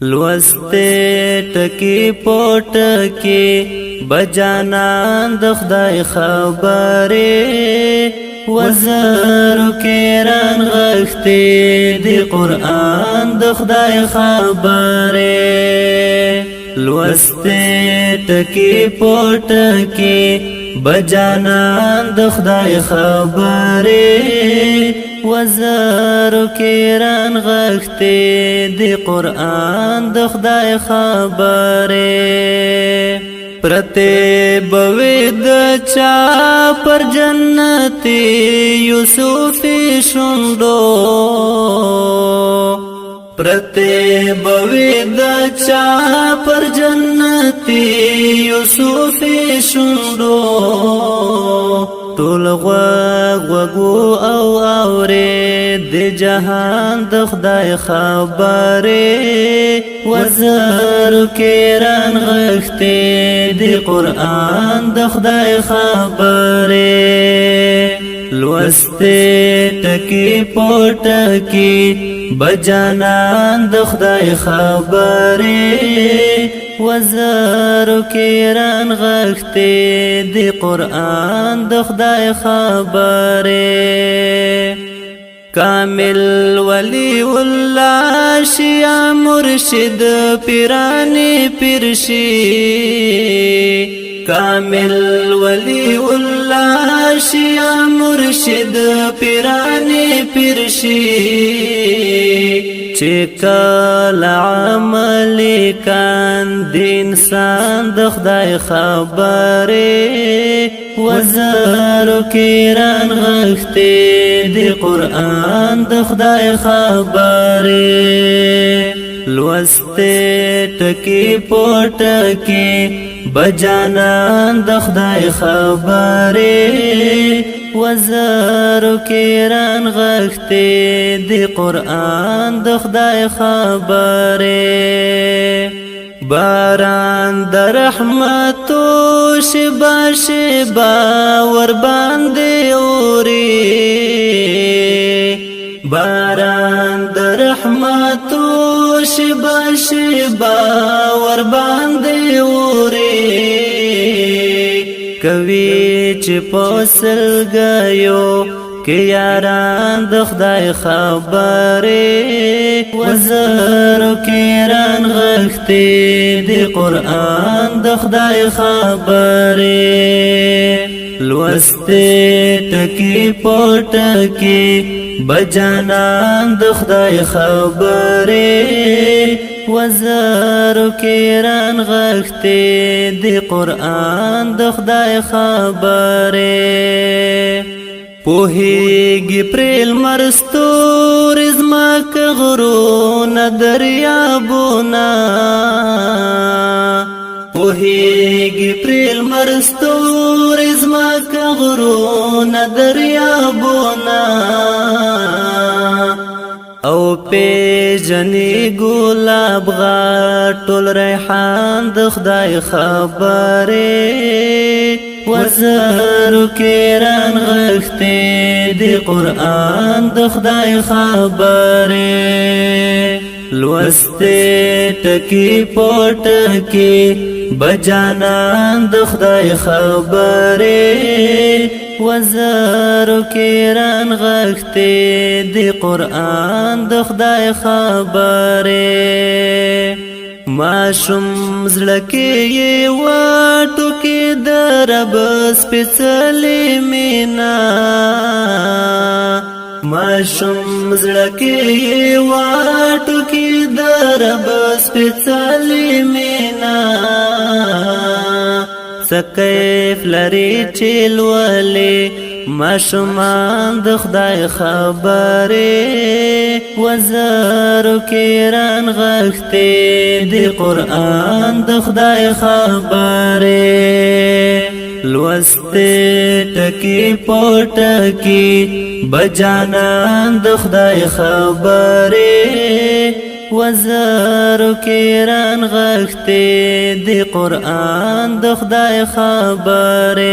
لوسته ټکی پټکی بجانان د خدای خبره وزرو کېران غښتې د قرآن د خدای خبره لوسته ټکی پټکی بجانان د خدای خبره وزرو کېران غښتې د قرآن د خدای خبره پرته بوي د چا پر جنتي یوسف شوندو پرته بوي د چا پر جنتي یوسف شوندو ټول غوغو او اوره د جهان د خدای خبره وزر کېران غښتې د قرآن د خدای خبره لوسته ټکی پټکی بجانان د خدای خبره وزر کېران غښتې د قرآن د خدای خبره کامل ولی الله شیا مرشد پیرانی پیرشی کامل ولی الله شیا مرشد پیرانی پیرشی چکل عملی کان د انسان د خدای خبره وزر کېران غښتې د قرآن د خدای خبره لوسته ټکی پټکی بجانان د خدای خبره وزر کېران غښتې د قرآن د خدای خبره باران د رحمتو شبا شبا ور باندې اوري باران د رحمتو شبا شبا ور باندې اوري کوي چې پوسل گایو کې یاران د خدای خبره وزر کېران غښتې د قرآن د خدای خبره لوسته ټکی پټکی بجانان د خدای خبره وزر کېران غښتې د قرآن د خدای خبره پوهیږي پرېل مرستور زمک غرونه دریابونه پوهیږي پرېل مرستور زمک غرونه دریابونه او پیجنی گلاب غاټول ریحان د خدای خبره وزر کېران غښتې د قرآن د خدای خبره لوسته ټکی پټکی بجانان د خدای خبره وزر کېران غښتې د قرآن د خدای خبره ماشوم زړه کې واټو کې د رب سپېڅلې مینا ماشوم زړه کې واټو کې د رب سپېڅلې مینا سکیف لري چلولې ماشومان د خدای خبره وزر کېران غښتې د قرآن د خدای خبره لوسته ټکی پټکی بجانان د خدای خبره وزر کېران غښتې د قرآن د خدای خبره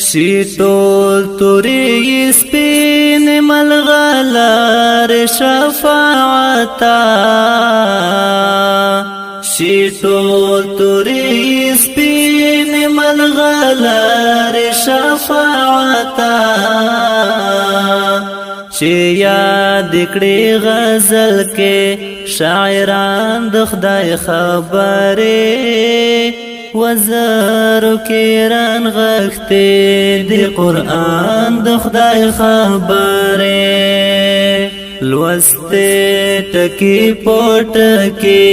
شي ټول توري سپین ملغلر شفاعتا شي ټول توري سپین ملغلر شفاعتا چې یاد کړي غزل کې شاعران د خدای خبره وزارو کې ران غختې د قرآن د خدای خبره لوسته ټکی پټکی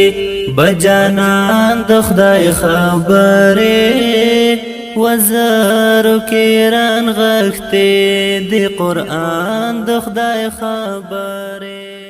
بجانان د خدای خبره وزارو کې ران غختې د قرآن د خدای خبره